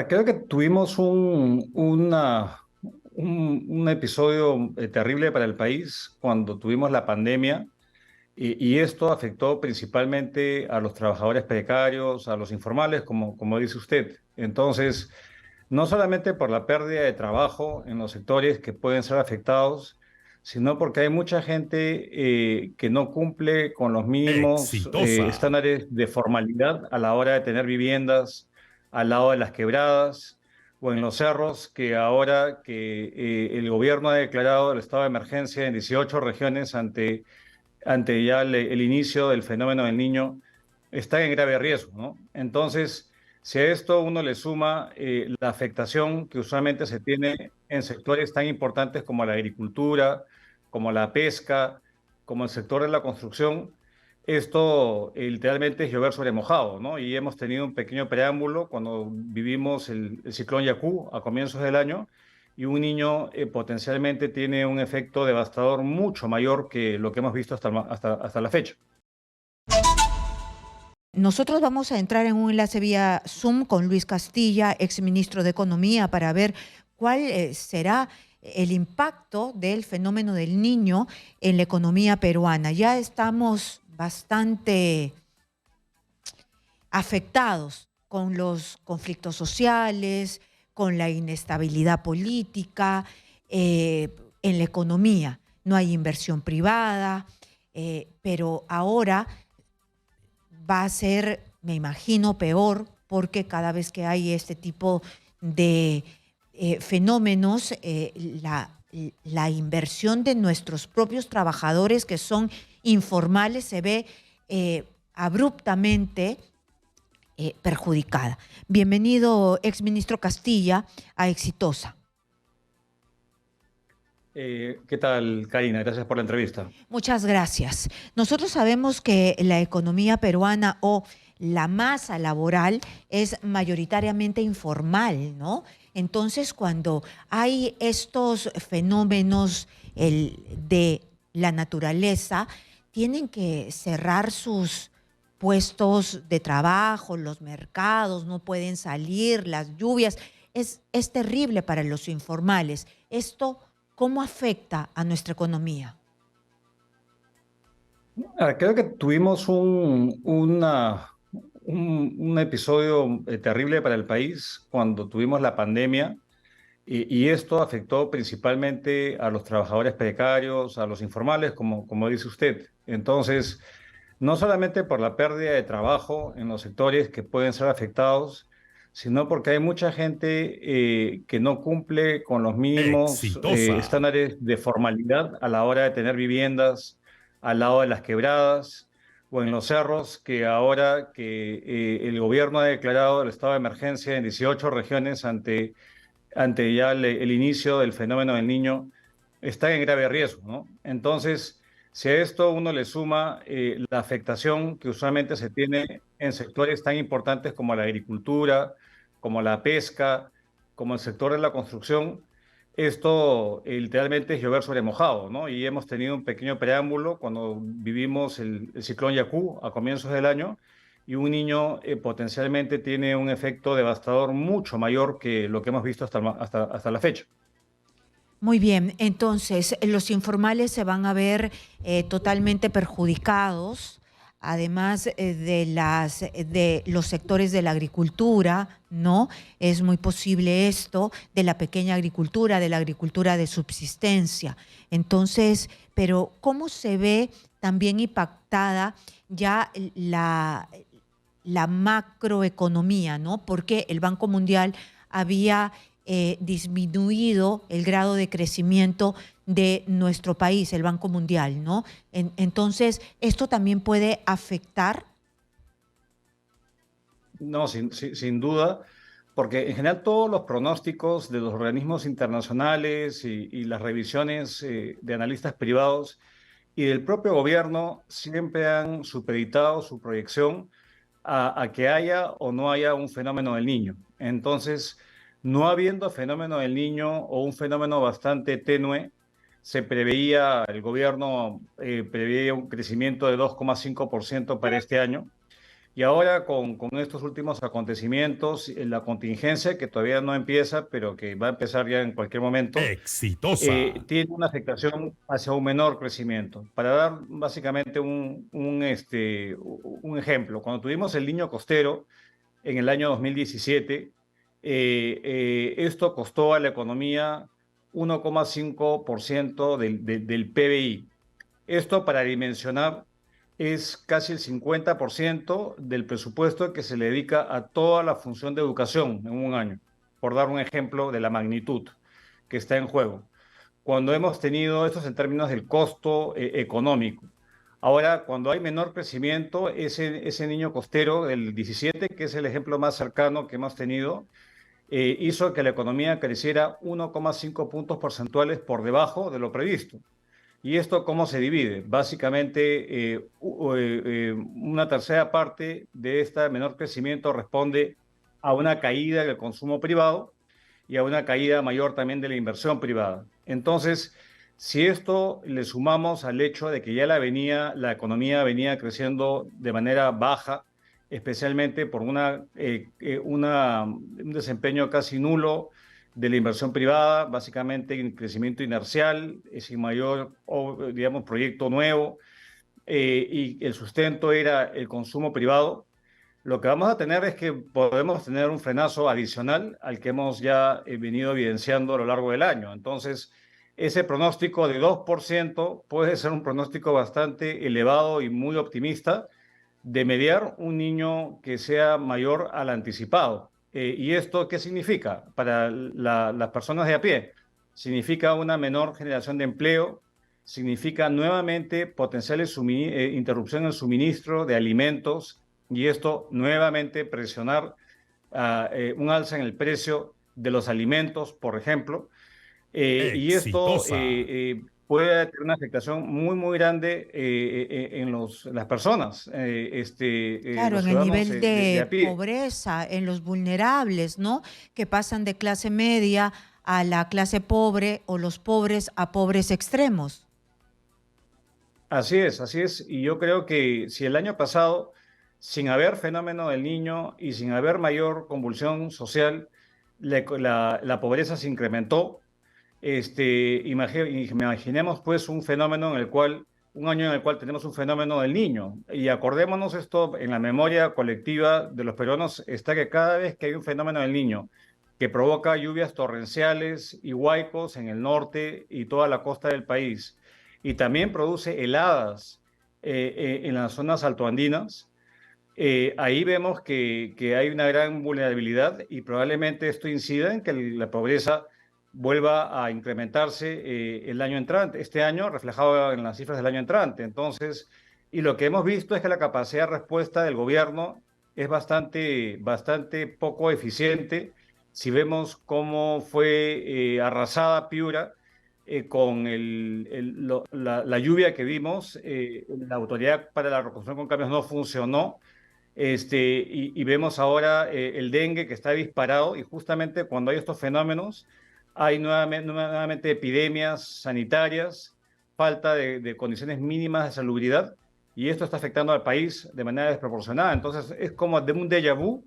Creo que tuvimos un episodio terrible para el país cuando tuvimos la pandemia y esto afectó principalmente a los trabajadores precarios, a los informales, como dice usted. Entonces, no solamente por la pérdida de trabajo en los sectores que pueden ser afectados, sino porque hay mucha gente que no cumple con los mínimos Exitosa. estándares de formalidad a la hora de tener viviendas al lado de las quebradas o en los cerros, que ahora que el gobierno ha declarado el estado de emergencia en 18 regiones ante ya el inicio del fenómeno del Niño, está en grave riesgo, ¿no? Entonces, si a esto uno le suma la afectación que usualmente se tiene en sectores tan importantes como la agricultura, como la pesca, como el sector de la construcción, esto literalmente es llover sobre mojado, ¿no? Y hemos tenido un pequeño preámbulo cuando vivimos el ciclón Yaku a comienzos del año, y un niño potencialmente tiene un efecto devastador mucho mayor que lo que hemos visto hasta la fecha. Nosotros vamos a entrar en un enlace vía Zoom con Luis Castilla, exministro de Economía, para ver cuál será el impacto del fenómeno del niño en la economía peruana. Ya estamos bastante afectados con los conflictos sociales, con la inestabilidad política, en la economía. No hay inversión privada, pero ahora va a ser, me imagino, peor, porque cada vez que hay este tipo de fenómenos, la inversión de nuestros propios trabajadores que son informales se ve abruptamente perjudicada. Bienvenido, exministro Castilla, a Exitosa. ¿Qué tal, Karina? Gracias por la entrevista. Muchas gracias. Nosotros sabemos que la economía peruana o la masa laboral es mayoritariamente informal, ¿no? Entonces, cuando hay estos fenómenos de la naturaleza, tienen que cerrar sus puestos de trabajo, los mercados, no pueden salir, las lluvias. Es terrible para los informales. Esto, ¿cómo afecta a nuestra economía? Creo que tuvimos un episodio terrible para el país cuando tuvimos la pandemia y esto afectó principalmente a los trabajadores precarios, a los informales, como dice usted. Entonces, no solamente por la pérdida de trabajo en los sectores que pueden ser afectados, sino porque hay mucha gente que no cumple con los mínimos Exitosa. estándares de formalidad a la hora de tener viviendas al lado de las quebradas o en los cerros, que ahora que el gobierno ha declarado el estado de emergencia en 18 regiones ante ya el inicio del fenómeno del Niño, está en grave riesgo, ¿no? Entonces, si a esto uno le suma la afectación que usualmente se tiene en sectores tan importantes como la agricultura, como la pesca, como el sector de la construcción, esto literalmente es llover sobre mojado, ¿no? Y hemos tenido un pequeño preámbulo cuando vivimos el ciclón Yaku a comienzos del año, y un niño potencialmente tiene un efecto devastador mucho mayor que lo que hemos visto hasta la fecha. Muy bien, entonces los informales se van a ver totalmente perjudicados, además de los sectores de la agricultura, ¿no? Es muy posible esto, de la pequeña agricultura, de la agricultura de subsistencia. Entonces, pero ¿cómo se ve también impactada ya la macroeconomía, ¿no? Porque el Banco Mundial había disminuido el grado de crecimiento de nuestro país, el Banco Mundial, ¿no? Entonces, esto también puede afectar. No, sin duda, porque en general todos los pronósticos de los organismos internacionales y las revisiones de analistas privados y del propio gobierno siempre han supeditado su proyección a que haya o no haya un fenómeno del niño. Entonces, no habiendo fenómeno del niño o un fenómeno bastante tenue, el gobierno preveía un crecimiento de 2,5% para este año, Y ahora con estos últimos acontecimientos, la contingencia que todavía no empieza, pero que va a empezar ya en cualquier momento, Exitosa. tiene una afectación hacia un menor crecimiento. Para dar básicamente un ejemplo, cuando tuvimos el Niño Costero en el año 2017, esto costó a la economía 1,5% del PBI. Esto, para dimensionar, es casi el 50% del presupuesto que se le dedica a toda la función de educación en un año, por dar un ejemplo de la magnitud que está en juego. Cuando hemos tenido estos en términos del costo económico. Ahora, cuando hay menor crecimiento, ese niño costero del 17, que es el ejemplo más cercano que hemos tenido, hizo que la economía creciera 1,5 puntos porcentuales por debajo de lo previsto. ¿Y esto cómo se divide? Básicamente, una tercera parte de este menor crecimiento responde a una caída del consumo privado y a una caída mayor también de la inversión privada. Entonces, si esto le sumamos al hecho de que ya la economía venía creciendo de manera baja, especialmente por un desempeño casi nulo de la inversión privada, básicamente en crecimiento inercial, sin mayor, digamos, proyecto nuevo, y el sustento era el consumo privado. Lo que vamos a tener es que podemos tener un frenazo adicional al que hemos ya venido evidenciando a lo largo del año. Entonces, ese pronóstico de 2% puede ser un pronóstico bastante elevado y muy optimista de mediar un niño que sea mayor al anticipado. ¿Y esto qué significa para las personas de a pie? Significa una menor generación de empleo, significa nuevamente potenciales interrupción en el suministro de alimentos, y esto nuevamente presionar un alza en el precio de los alimentos, por ejemplo. Y esto Exitosa. puede tener una afectación muy, muy grande en las personas, Claro, los en el ciudadanos nivel de de a pie. pobreza, en los vulnerables, ¿no? Que pasan de clase media a la clase pobre o los pobres a pobres extremos. Así es, así es. Y yo creo que si el año pasado, sin haber fenómeno del niño y sin haber mayor convulsión social, la pobreza se incrementó. Imaginemos pues un año en el cual tenemos un fenómeno del niño. Y acordémonos esto en la memoria colectiva de los peruanos, está que cada vez que hay un fenómeno del niño que provoca lluvias torrenciales y huaicos en el norte y toda la costa del país, y también produce heladas en las zonas altoandinas, ahí vemos que hay una gran vulnerabilidad y probablemente esto incida en que la pobreza vuelva a incrementarse el año entrante, este año reflejado en las cifras del año entrante. Entonces, y lo que hemos visto es que la capacidad de respuesta del gobierno es bastante poco eficiente. Si vemos cómo fue arrasada Piura con la lluvia que vimos, la Autoridad para la Reconstrucción con Cambios no funcionó, y vemos ahora el dengue que está disparado, y justamente cuando hay estos fenómenos hay nuevamente epidemias sanitarias, falta de condiciones mínimas de salubridad, y esto está afectando al país de manera desproporcionada. Entonces es como de un déjà vu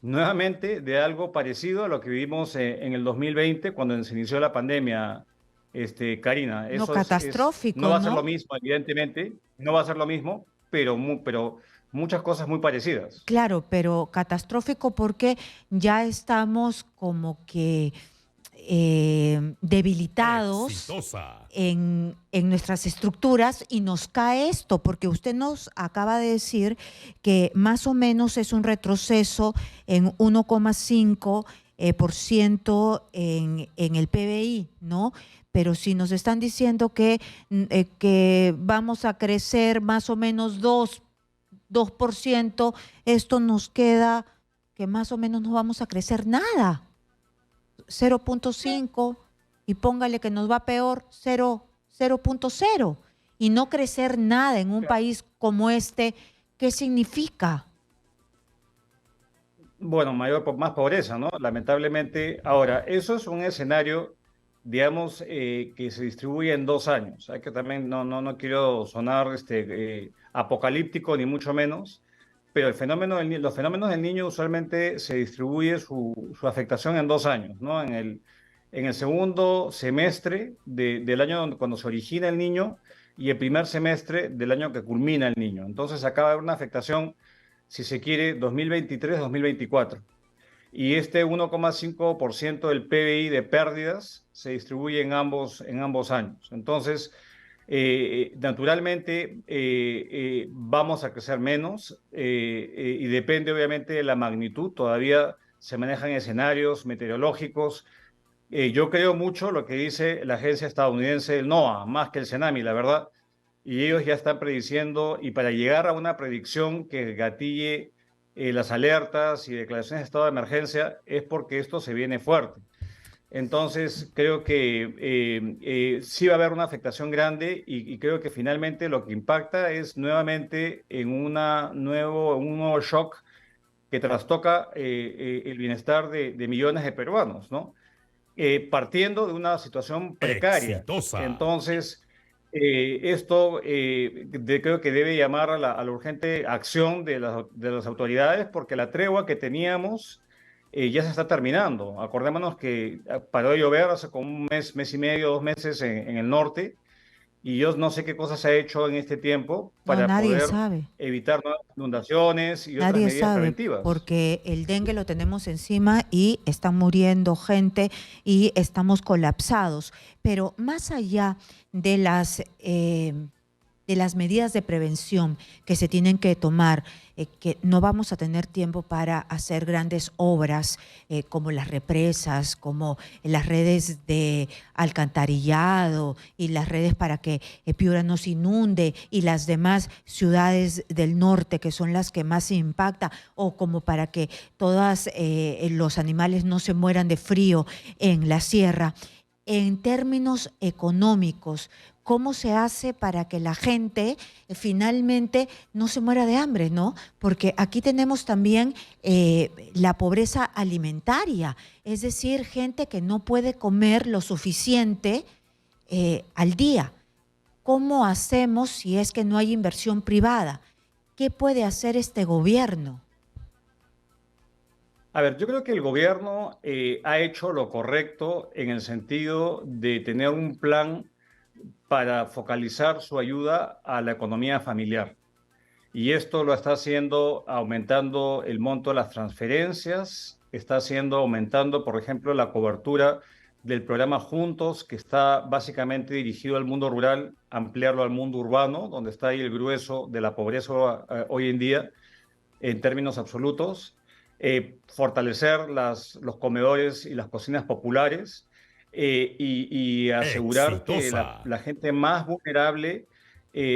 nuevamente de algo parecido a lo que vivimos en el 2020 cuando se inició la pandemia. Karina, No, no catastrófico, va a ser lo ¿no? mismo, evidentemente, no va a ser lo mismo, pero muchas cosas muy parecidas. Claro, pero catastrófico porque ya estamos como que debilitados Exitosa. en nuestras estructuras y nos cae esto, porque usted nos acaba de decir que más o menos es un retroceso en 1,5 por ciento en el PBI, ¿no? Pero si nos están diciendo que vamos a crecer más o menos 2%, esto nos queda que más o menos no vamos a crecer nada. 0,5 y póngale que nos va peor 0,0 y no crecer nada en un país como este, ¿qué significa? Bueno, más pobreza, ¿no? Lamentablemente. Ahora, eso es un escenario, digamos, que se distribuye en 2 años. Hay que también, no quiero sonar apocalíptico, ni mucho menos, pero los fenómenos del niño usualmente se distribuye su afectación en 2 años, ¿no? En el segundo semestre del año cuando se origina el niño y el primer semestre del año que culmina el niño. Entonces acaba de haber una afectación, si se quiere, 2023-2024. Y este 1,5% del PBI de pérdidas se distribuye en ambos años. Entonces, naturalmente, vamos a crecer menos y depende obviamente de la magnitud. Todavía se manejan escenarios meteorológicos. Yo creo mucho lo que dice la agencia estadounidense, el NOAA, más que el CENAMI, la verdad. Y ellos ya están prediciendo, y para llegar a una predicción que gatille las alertas y declaraciones de estado de emergencia, es porque esto se viene fuerte. Entonces, creo que sí va a haber una afectación grande y creo que finalmente lo que impacta es nuevamente en un nuevo shock que trastoca el bienestar de millones de peruanos, ¿no? Partiendo de una situación precaria. Exitosa. Entonces, esto creo que debe llamar a la urgente acción de las autoridades porque la tregua que teníamos ya se está terminando. Acordémonos que paró de llover hace como un mes, mes y medio, 2 meses en el norte y yo no sé qué cosas se ha hecho en este tiempo No, para nadie poder sabe. evitar nuevas inundaciones y otras Nadie medidas sabe, preventivas. porque el dengue lo tenemos encima y está muriendo gente y estamos colapsados. Pero más allá de las medidas de prevención que se tienen que tomar, que no vamos a tener tiempo para hacer grandes obras como las represas, como las redes de alcantarillado y las redes para que Piura no se inunde y las demás ciudades del norte que son las que más se impacta, o como para que todos los animales no se mueran de frío en la sierra. En términos económicos, ¿cómo se hace para que la gente finalmente no se muera de hambre, ¿no? Porque aquí tenemos también la pobreza alimentaria, es decir, gente que no puede comer lo suficiente al día. ¿Cómo hacemos si es que no hay inversión privada? ¿Qué puede hacer este gobierno? A ver, yo creo que el gobierno ha hecho lo correcto en el sentido de tener un plan para focalizar su ayuda a la economía familiar. Y esto lo está haciendo aumentando el monto de las transferencias, está haciendo aumentando, por ejemplo, la cobertura del programa Juntos, que está básicamente dirigido al mundo rural, ampliarlo al mundo urbano, donde está ahí el grueso de la pobreza hoy en día, en términos absolutos, fortalecer los comedores y las cocinas populares y asegurar que Exitosa. la gente más vulnerable,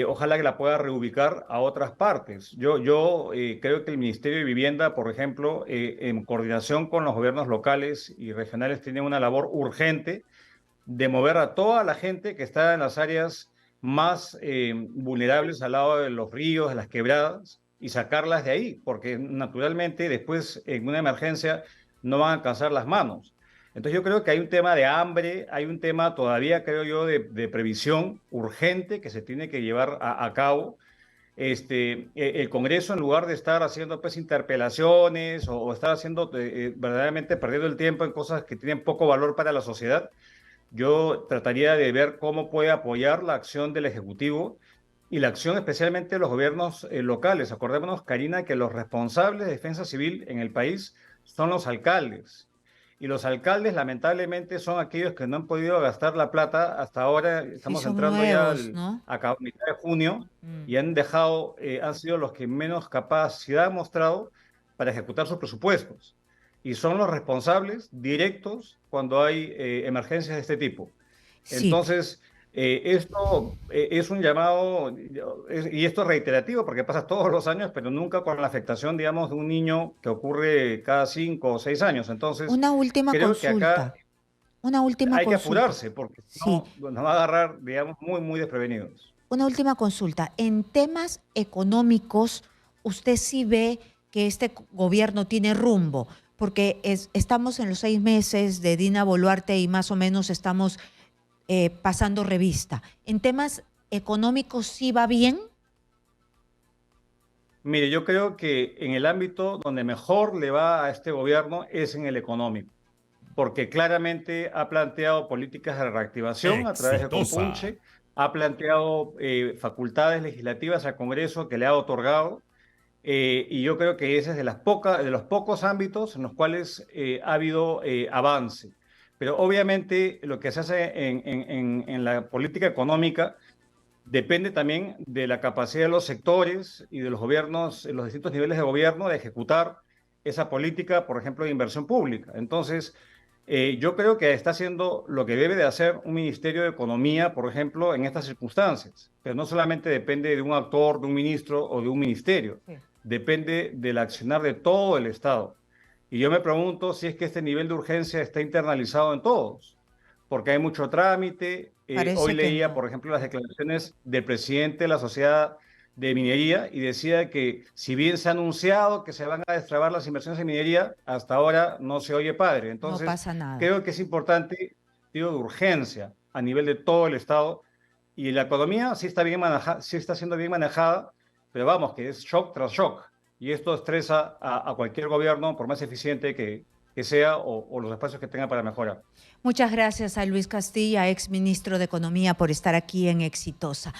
ojalá que la pueda reubicar a otras partes. Yo creo que el Ministerio de Vivienda, por ejemplo, en coordinación con los gobiernos locales y regionales, tiene una labor urgente de mover a toda la gente que está en las áreas más vulnerables al lado de los ríos, de las quebradas, y sacarlas de ahí, porque naturalmente después en una emergencia no van a alcanzar las manos. Entonces yo creo que hay un tema de hambre, hay un tema todavía, creo yo, de previsión urgente que se tiene que llevar a cabo. El Congreso, en lugar de estar haciendo pues interpelaciones o estar haciendo verdaderamente perdiendo el tiempo en cosas que tienen poco valor para la sociedad, yo trataría de ver cómo puede apoyar la acción del Ejecutivo y la acción especialmente de los gobiernos locales. Acordémonos, Karina, que los responsables de defensa civil en el país son los alcaldes. Y los alcaldes, lamentablemente, son aquellos que no han podido gastar la plata hasta ahora. Sí, Estamos son entrando ya nuevos, ¿no? a mitad de junio Mm. y han sido los que menos capacidad han mostrado para ejecutar sus presupuestos. Y son los responsables directos cuando hay emergencias de este tipo. Sí, Entonces, esto es un llamado, y esto es reiterativo porque pasa todos los años, pero nunca con la afectación, digamos, de un niño que ocurre cada 5 o 6 años. Entonces, una última creo que acá consulta, una última hay que consulta. apurarse porque si Sí, no, nos va a agarrar, digamos, muy, muy desprevenidos. una última consulta. En temas económicos, ¿usted sí ve que este gobierno tiene rumbo? Porque estamos en los 6 meses de Dina Boluarte y más o menos estamos pasando revista. ¿En temas económicos sí va bien? Mire, yo creo que en el ámbito donde mejor le va a este gobierno es en el económico, porque claramente ha planteado políticas de reactivación a través de Exitosa. Compunche, ha planteado facultades legislativas al Congreso que le ha otorgado, y yo creo que ese es de los pocos ámbitos en los cuales ha habido avance. Pero obviamente lo que se hace en la política económica depende también de la capacidad de los sectores y de los gobiernos, los distintos niveles de gobierno, de ejecutar esa política, por ejemplo, de inversión pública. Entonces, yo creo que está haciendo lo que debe de hacer un Ministerio de Economía, por ejemplo, en estas circunstancias. Pero no solamente depende de un actor, de un ministro o de un ministerio, Sí. depende del accionar de todo el Estado. Y yo me pregunto si es que este nivel de urgencia está internalizado en todos, porque hay mucho trámite. Hoy Parece que leía, no. por ejemplo, las declaraciones del presidente de la Sociedad de Minería y decía que si bien se ha anunciado que se van a destrabar las inversiones en minería, hasta ahora no se oye padre. No Entonces, pasa nada. creo que es importante, digo, de urgencia a nivel de todo el Estado. Y la economía sí está bien manejada, sí está siendo bien manejada, pero vamos, que es shock tras shock. Y esto estresa a cualquier gobierno, por más eficiente que sea o los espacios que tenga para mejorar. Muchas gracias a Luis Castilla, ex ministro de Economía, por estar aquí en Exitosa.